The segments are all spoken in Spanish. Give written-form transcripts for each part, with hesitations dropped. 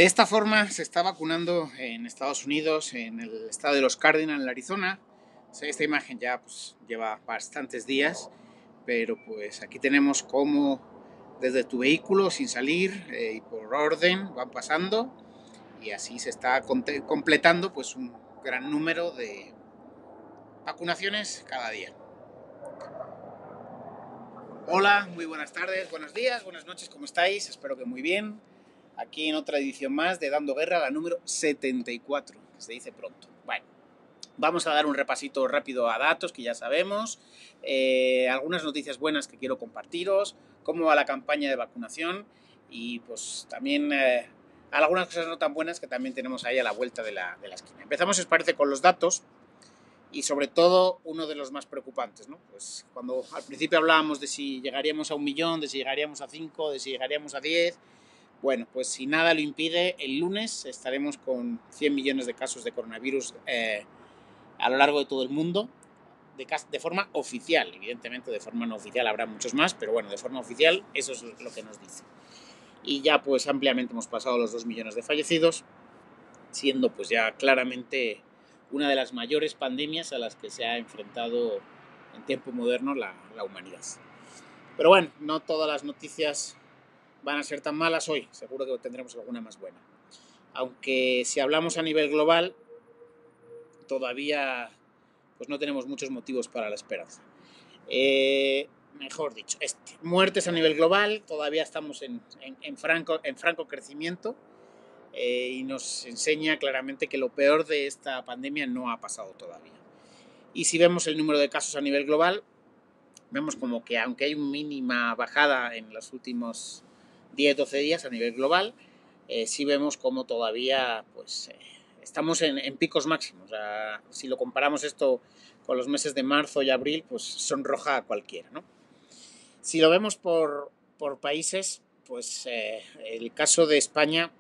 De esta forma se está vacunando en Estados Unidos, en el estado de los Cardinals, en Arizona. Esta imagen ya pues, lleva bastantes días, pero pues aquí tenemos cómo desde tu vehículo sin salir y por orden van pasando, y así se está completando pues un gran número de vacunaciones cada día. Hola, muy buenas tardes, buenos días, buenas noches, ¿cómo estáis? Espero que muy bien. Aquí en otra edición más de Dando Guerra, la número 74, que se dice pronto. Bueno, vamos a dar un repasito rápido a datos que ya sabemos, algunas noticias buenas que quiero compartiros, cómo va la campaña de vacunación y pues también algunas cosas no tan buenas que también tenemos ahí a la vuelta de la esquina. Empezamos, si os parece, con los datos. Y sobre todo, uno de los más preocupantes, ¿no? Pues cuando al principio hablábamos de si llegaríamos a 1 millón, de si llegaríamos a 5, de si llegaríamos a 10, bueno, pues si nada lo impide, el lunes estaremos con 100 millones de casos de coronavirus a lo largo de todo el mundo, de forma oficial. Evidentemente, de forma no oficial habrá muchos más, pero bueno, de forma oficial eso es lo que nos dice. Y ya pues ampliamente hemos pasado los 2 millones de fallecidos, siendo pues ya claramente una de las mayores pandemias a las que se ha enfrentado en tiempo moderno la humanidad. Pero bueno, no todas las noticias van a ser tan malas hoy, seguro que tendremos alguna más buena. Aunque si hablamos a nivel global, todavía pues no tenemos muchos motivos para la esperanza. Mejor dicho, muertes a nivel global, todavía estamos en franco crecimiento. Y nos enseña claramente que lo peor de esta pandemia no ha pasado todavía. Y si vemos el número de casos a nivel global, vemos como que aunque hay una mínima bajada en los últimos 10-12 días a nivel global, sí vemos como todavía pues, estamos en picos máximos. O sea, si lo comparamos esto con los meses de marzo y abril, pues sonroja a cualquiera, ¿no? Si lo vemos por países, pues el caso de España,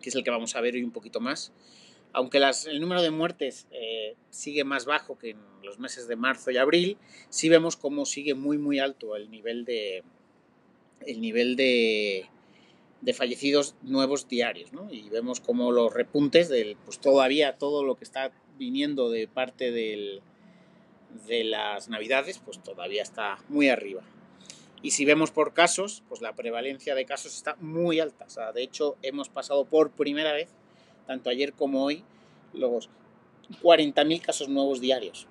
que es el que vamos a ver hoy un poquito más, aunque el número de muertes sigue más bajo que en los meses de marzo y abril, sí vemos cómo sigue muy alto el nivel de fallecidos nuevos diarios, ¿no? Y vemos cómo los repuntes pues todavía todo lo que está viniendo de parte de las navidades, pues todavía está muy arriba. Y si vemos por casos, pues la prevalencia de casos está muy alta. O sea, de hecho, hemos pasado por primera vez, tanto ayer como hoy, los 40.000 casos nuevos diarios.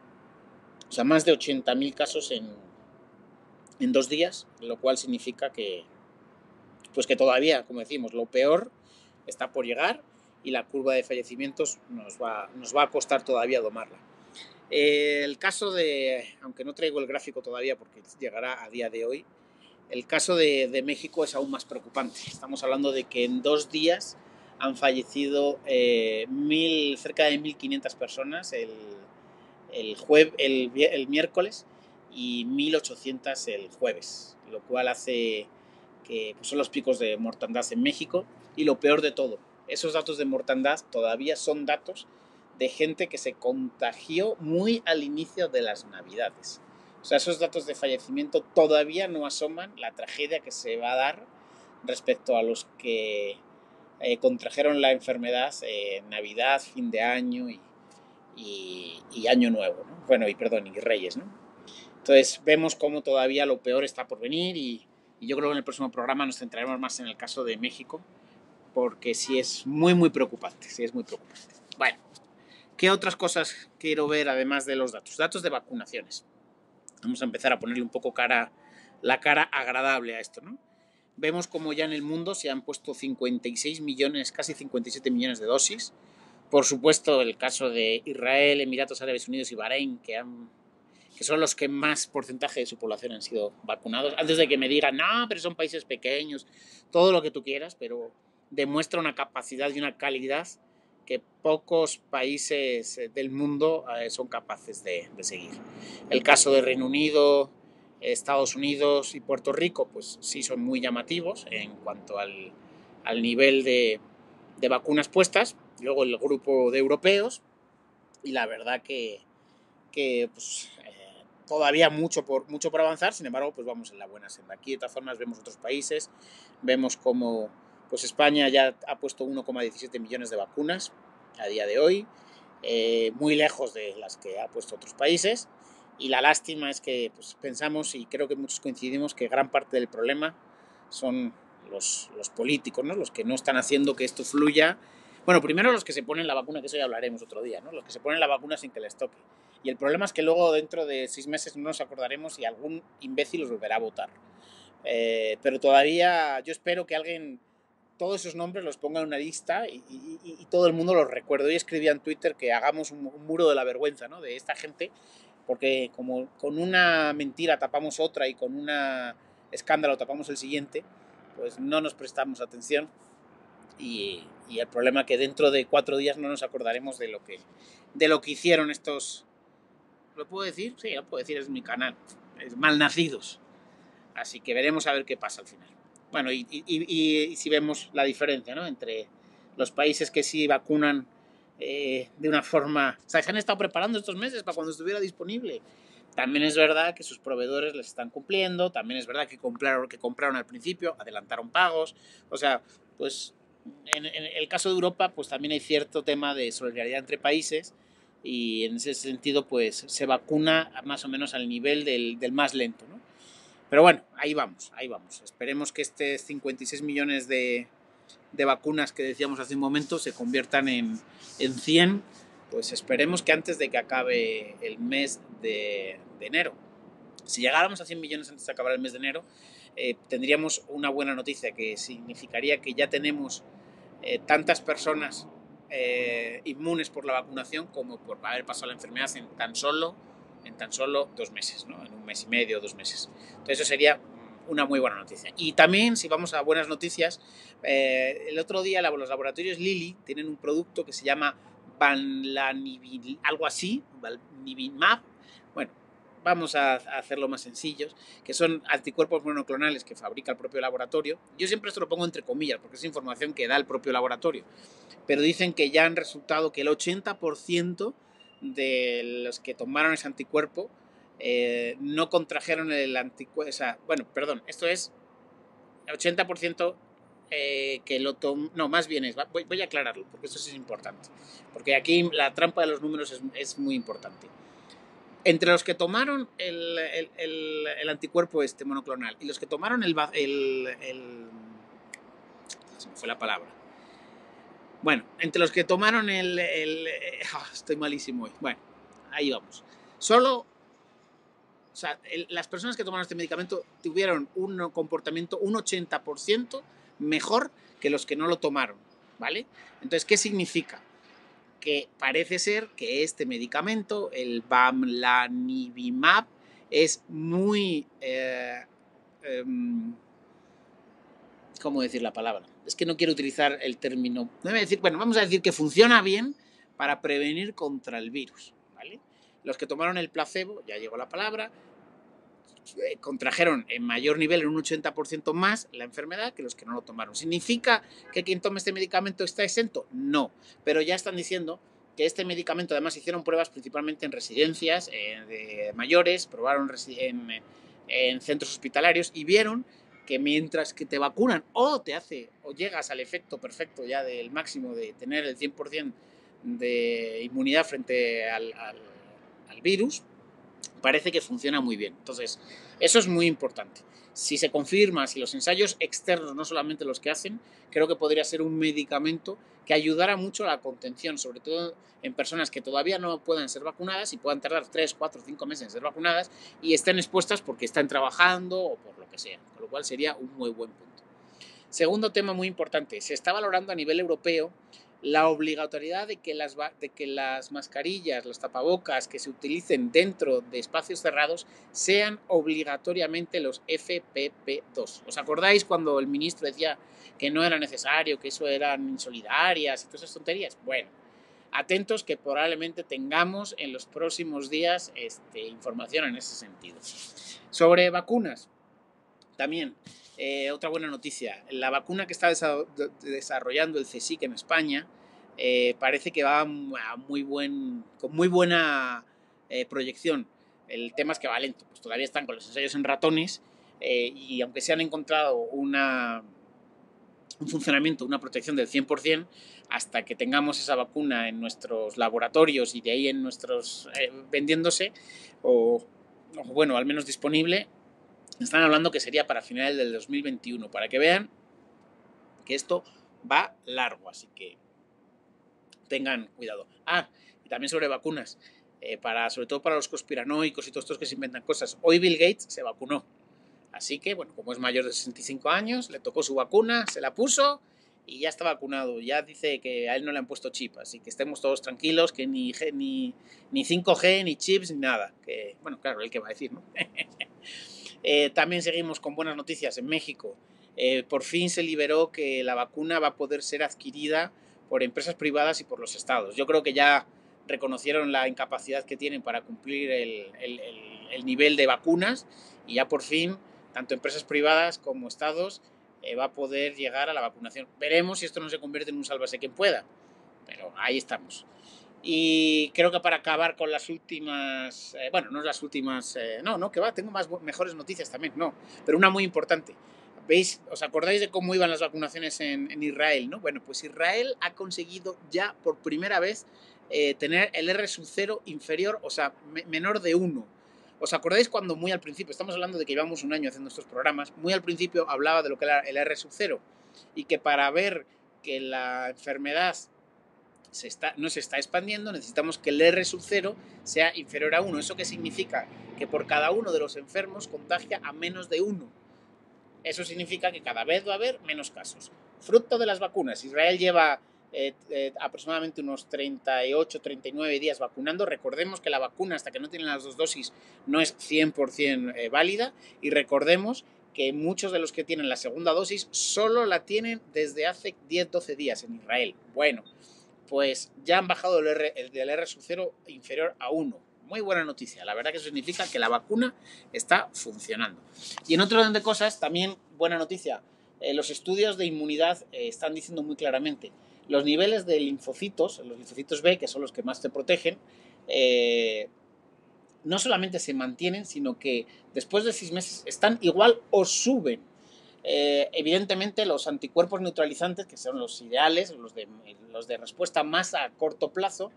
O sea, más de 80.000 casos en 2 días, lo cual significa que, pues que todavía, como decimos, lo peor está por llegar y la curva de fallecimientos nos va a costar todavía domarla. El caso aunque no traigo el gráfico todavía porque llegará a día de hoy, el caso de México es aún más preocupante. Estamos hablando de que en 2 días han fallecido cerca de 1.500 personas el miércoles y 1.800 el jueves, lo cual hace que pues, son los picos de mortandad en México. Y lo peor de todo, esos datos de mortandad todavía son datos de gente que se contagió muy al inicio de las Navidades. O sea, esos datos de fallecimiento todavía no asoman la tragedia que se va a dar respecto a los que contrajeron la enfermedad en Navidad, fin de año y Año Nuevo, ¿no? Bueno, y Reyes, ¿no? Entonces vemos cómo todavía lo peor está por venir y yo creo que en el próximo programa nos centraremos más en el caso de México, porque sí es muy preocupante, Bueno, ¿qué otras cosas quiero ver además de los datos? Datos de vacunaciones. Vamos a empezar a ponerle un poco la cara agradable a esto, ¿no? Vemos como ya en el mundo se han puesto 56 millones, casi 57 millones de dosis. Por supuesto, el caso de Israel, Emiratos Árabes Unidos y Bahrein, que son los que más porcentaje de su población han sido vacunados. Antes de que me digan, no, pero son países pequeños, todo lo que tú quieras, pero demuestra una capacidad y una calidad que pocos países del mundo son capaces de seguir. El caso de Reino Unido, Estados Unidos y Puerto Rico, pues sí son muy llamativos en cuanto al nivel de vacunas puestas. Luego el grupo de europeos, y la verdad que pues, todavía mucho por avanzar. Sin embargo, pues vamos en la buena senda. Aquí de todas formas vemos otros países, vemos cómo pues España ya ha puesto 1,17 millones de vacunas a día de hoy, muy lejos de las que ha puesto otros países. Y la lástima es que pues, pensamos, y creo que muchos coincidimos, que gran parte del problema son los políticos, ¿no? Los que no están haciendo que esto fluya. Bueno, primero los que se ponen la vacuna, que eso ya hablaremos otro día, ¿no? Los que se ponen la vacuna sin que les toque. Y el problema es que luego dentro de 6 meses no nos acordaremos y algún imbécil los volverá a votar. Pero todavía yo espero que alguien todos esos nombres los ponga en una lista y todo el mundo los recuerde. Hoy escribía en Twitter que hagamos un muro de la vergüenza, ¿no? De esta gente, porque como con una mentira tapamos otra y con un escándalo tapamos el siguiente, pues no nos prestamos atención y el problema es que dentro de 4 días no nos acordaremos de lo que hicieron estos... ¿Lo puedo decir? Sí, lo puedo decir, es mi canal. Es malnacidos. Así que veremos a ver qué pasa al final. Bueno, y si vemos la diferencia, ¿no? Entre los países que sí vacunan de una forma... O sea, se han estado preparando estos meses para cuando estuviera disponible. También es verdad que sus proveedores les están cumpliendo, también es verdad que compraron al principio, adelantaron pagos. O sea, pues en el caso de Europa, pues también hay cierto tema de solidaridad entre países y en ese sentido, pues se vacuna más o menos al nivel del más lento, ¿no? Pero bueno, ahí vamos, ahí vamos. Esperemos que estos 56 millones de vacunas que decíamos hace un momento se conviertan en 100, pues esperemos que antes de que acabe el mes de enero. Si llegáramos a 100 millones antes de acabar el mes de enero, tendríamos una buena noticia que significaría que ya tenemos tantas personas inmunes por la vacunación como por haber pasado la enfermedad en tan solo 2 meses, ¿no? En un mes y medio, 2 meses. Entonces eso sería una muy buena noticia. Y también, si vamos a buenas noticias, el otro día los laboratorios Lilly tienen un producto que se llama Vanlanivimab, algo así, Vanlanivimab. Bueno, vamos a hacerlo más sencillos, que son anticuerpos monoclonales que fabrica el propio laboratorio. Yo siempre esto lo pongo entre comillas, porque es información que da el propio laboratorio. Pero dicen que ya han resultado que el 80% de los que tomaron ese anticuerpo no contrajeron el anticuerpo. O sea, bueno, perdón, esto es 80% que lo toman. No, más bien es. Voy a aclararlo, porque esto sí es importante. Porque aquí la trampa de los números es muy importante. Entre los que tomaron el anticuerpo monoclonal y los que tomaron se me fue la palabra. Bueno, entre los que tomaron estoy malísimo hoy. Bueno, ahí vamos. Solo... O sea, las personas que tomaron este medicamento tuvieron un comportamiento un 80% mejor que los que no lo tomaron, ¿vale? Entonces, ¿qué significa? Que parece ser que este medicamento, el Bamlanivimab, es muy... ¿cómo decir la palabra? Es que no quiero utilizar el término... Bueno, vamos a decir que funciona bien para prevenir contra el virus, ¿vale? Los que tomaron el placebo, ya llegó la palabra, contrajeron en mayor nivel, en un 80% más, la enfermedad que los que no lo tomaron. ¿Significa que quien tome este medicamento está exento? No, pero ya están diciendo que este medicamento, además hicieron pruebas principalmente en residencias de mayores, probaron en centros hospitalarios y vieron que mientras que te vacunan o llegas al efecto perfecto ya del máximo de tener el 100% de inmunidad frente al virus, parece que funciona muy bien. Entonces, eso es muy importante. Si se confirma, si los ensayos externos, no solamente los que hacen, creo que podría ser un medicamento que ayudara mucho a la contención, sobre todo en personas que todavía no puedan ser vacunadas y puedan tardar 3, 4, 5 meses en ser vacunadas y estén expuestas porque están trabajando o por lo que sea, con lo cual sería un muy buen punto. Segundo tema muy importante, se está valorando a nivel europeo la obligatoriedad de que las mascarillas, los tapabocas que se utilicen dentro de espacios cerrados sean obligatoriamente los FPP2. ¿Os acordáis cuando el ministro decía que no era necesario, que eso eran insolidarias y todas esas tonterías? Bueno, atentos que probablemente tengamos en los próximos días información en ese sentido. Sobre vacunas, también... otra buena noticia, la vacuna que está desarrollando el CSIC en España parece que va con muy buena proyección. El tema es que va lento, pues todavía están con los ensayos en ratones y aunque se han encontrado un funcionamiento, una protección del 100% hasta que tengamos esa vacuna en nuestros laboratorios y de ahí en nuestros vendiéndose o bueno, al menos disponible. Están hablando que sería para finales del 2021, para que vean que esto va largo, así que tengan cuidado. Y también sobre vacunas, sobre todo para los conspiranoicos y todos estos que se inventan cosas. Hoy Bill Gates se vacunó, así que, bueno, como es mayor de 65 años, le tocó su vacuna, se la puso y ya está vacunado. Ya dice que a él no le han puesto chip, así que estemos todos tranquilos, que ni 5G, ni chips, ni nada. Que, bueno, claro, él qué va a decir, ¿no? También seguimos con buenas noticias en México. Por fin se liberó que la vacuna va a poder ser adquirida por empresas privadas y por los estados. Yo creo que ya reconocieron la incapacidad que tienen para cumplir el nivel de vacunas y ya por fin, tanto empresas privadas como estados, va a poder llegar a la vacunación. Veremos si esto no se convierte en un sálvase quien pueda, pero ahí estamos. Y creo que para acabar con las últimas, bueno, no las últimas, no, que va, tengo mejores noticias también, no, pero una muy importante. ¿Veis? ¿Os acordáis de cómo iban las vacunaciones en Israel, no? Bueno, pues Israel ha conseguido ya por primera vez tener el R0 inferior, o sea, menor de 1. ¿Os acordáis cuando muy al principio, estamos hablando de que llevamos un año haciendo estos programas, muy al principio hablaba de lo que era el R0 y que para ver que la enfermedad no se está expandiendo, necesitamos que el R0 sea inferior a 1. ¿Eso qué significa? Que por cada uno de los enfermos contagia a menos de 1. Eso significa que cada vez va a haber menos casos. Fruto de las vacunas. Israel lleva aproximadamente unos 38, 39 días vacunando. Recordemos que la vacuna, hasta que no tienen las 2 dosis, no es 100% válida. Y recordemos que muchos de los que tienen la segunda dosis solo la tienen desde hace 10, 12 días en Israel. Bueno, pues ya han bajado el del R0 inferior a 1. Muy buena noticia. La verdad que eso significa que la vacuna está funcionando. Y en otro orden de cosas, también buena noticia. Los estudios de inmunidad están diciendo muy claramente los niveles de linfocitos, los linfocitos B, que son los que más te protegen, no solamente se mantienen, sino que después de 6 meses están igual o suben. Evidentemente los anticuerpos neutralizantes, que son los ideales, los de respuesta más a corto plazo,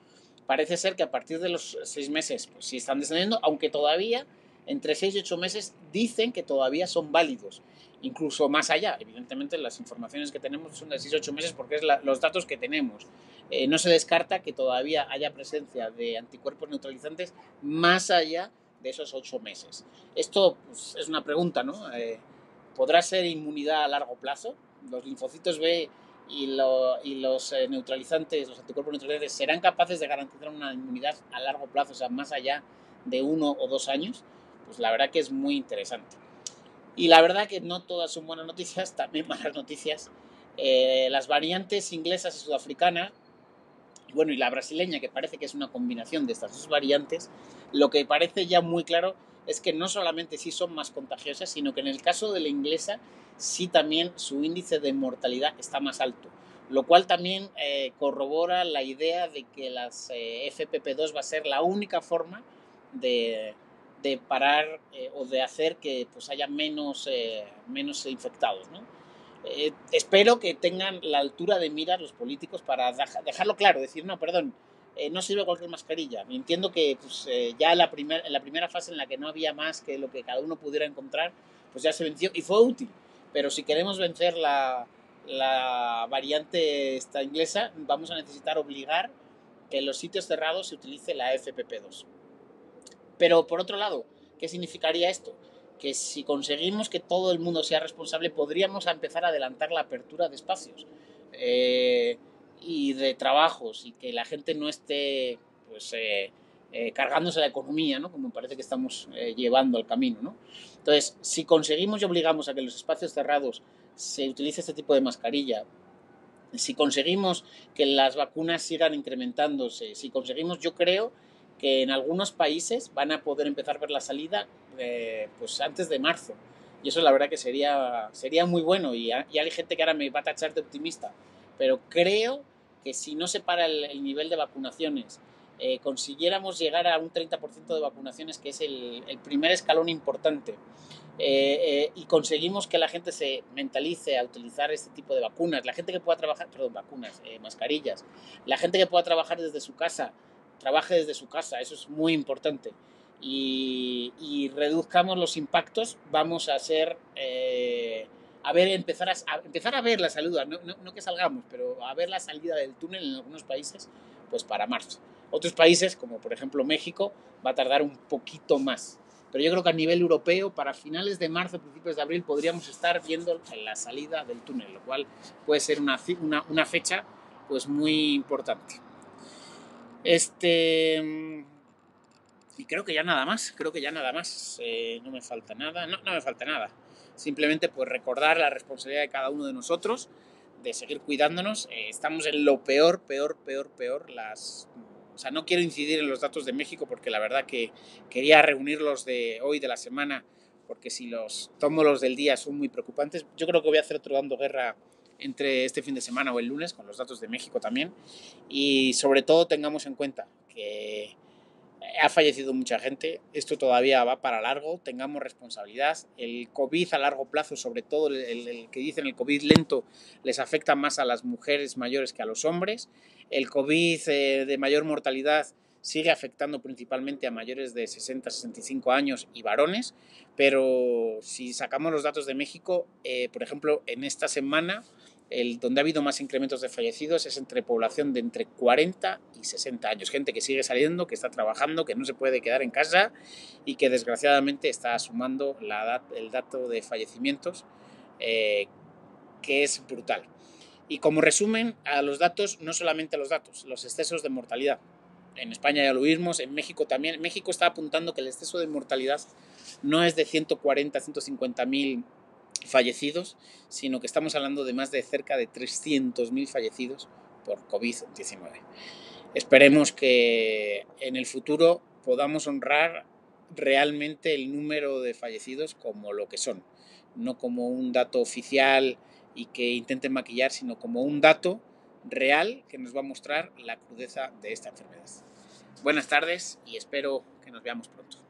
parece ser que a partir de los 6 meses pues sí están descendiendo, aunque todavía entre 6 y 8 meses dicen que todavía son válidos, incluso más allá. Evidentemente las informaciones que tenemos son de 6 a 8 meses porque es los datos que tenemos. No se descarta que todavía haya presencia de anticuerpos neutralizantes más allá de esos 8 meses. Esto pues, es una pregunta, ¿no? ¿Podrá ser inmunidad a largo plazo? Los linfocitos B y los neutralizantes, los anticuerpos neutralizantes, ¿serán capaces de garantizar una inmunidad a largo plazo, o sea, más allá de 1 o 2 años? Pues la verdad que es muy interesante. Y la verdad que no todas son buenas noticias, también malas noticias. Las variantes inglesas y sudafricanas, bueno, y la brasileña, que parece que es una combinación de estas dos variantes, lo que parece ya muy claro es que no solamente sí son más contagiosas, sino que en el caso de la inglesa sí también su índice de mortalidad está más alto, lo cual también corrobora la idea de que las FPP2 va a ser la única forma de parar o de hacer que pues, haya menos infectados, ¿no? Espero que tengan la altura de miras los políticos para dejarlo claro, decir, no, perdón, no sirve cualquier mascarilla. Entiendo que pues, ya en la primera fase en la que no había más que lo que cada uno pudiera encontrar, pues ya se venció y fue útil. Pero si queremos vencer la variante esta inglesa, vamos a necesitar obligar que en los sitios cerrados se utilice la FPP2. Pero por otro lado, ¿qué significaría esto? Que si conseguimos que todo el mundo sea responsable, podríamos empezar a adelantar la apertura de espacios y de trabajos y que la gente no esté pues, cargándose la economía, ¿no? Como parece que estamos llevando el camino, ¿no? Entonces, si conseguimos y obligamos a que en los espacios cerrados se utilice este tipo de mascarilla, si conseguimos que las vacunas sigan incrementándose, si conseguimos, yo creo que en algunos países van a poder empezar a ver la salida pues antes de marzo. Y eso la verdad que sería muy bueno. Y hay gente que ahora me va a tachar de optimista. Pero creo que si no se para el nivel de vacunaciones consiguiéramos llegar a un 30% de vacunaciones, que es el primer escalón importante, y conseguimos que la gente se mentalice a utilizar este tipo de vacunas, la gente que pueda trabajar, perdón, vacunas, mascarillas, la gente que pueda trabajar desde su casa, trabaje desde su casa, eso es muy importante, y reduzcamos los impactos, vamos a ser, empezar a ver la salida, no que salgamos, pero a ver la salida del túnel en algunos países, pues para marzo. Otros países, como por ejemplo México, va a tardar un poquito más. Pero yo creo que a nivel europeo, para finales de marzo, principios de abril, podríamos estar viendo la salida del túnel, lo cual puede ser una fecha pues muy importante. Y creo que ya nada más, no me falta nada, no me falta nada. Simplemente pues recordar la responsabilidad de cada uno de nosotros, de seguir cuidándonos. Estamos en lo peor. O sea, no quiero incidir en los datos de México porque la verdad que quería reunirlos de hoy, de la semana, porque si los tomo los del día son muy preocupantes. Yo creo que voy a hacer otro Dando Guerra entre este fin de semana o el lunes con los datos de México también. Y sobre todo tengamos en cuenta que ha fallecido mucha gente, esto todavía va para largo, tengamos responsabilidad. El COVID a largo plazo, sobre todo el que dicen el COVID lento, les afecta más a las mujeres mayores que a los hombres. El COVID de mayor mortalidad sigue afectando principalmente a mayores de 60-65 años y varones, pero si sacamos los datos de México, por ejemplo, en esta semana, donde ha habido más incrementos de fallecidos es entre población de entre 40 y 60 años, gente que sigue saliendo, que está trabajando, que no se puede quedar en casa y que desgraciadamente está sumando el dato de fallecimientos, que es brutal. Y como resumen a los datos, no solamente los datos, los excesos de mortalidad. En España ya lo vimos, en México también. México está apuntando que el exceso de mortalidad no es de 140, 150 mil fallecidos, sino que estamos hablando de más de cerca de 300.000 fallecidos por COVID-19. Esperemos que en el futuro podamos honrar realmente el número de fallecidos como lo que son, no como un dato oficial y que intenten maquillar, sino como un dato real que nos va a mostrar la crudeza de esta enfermedad. Buenas tardes y espero que nos veamos pronto.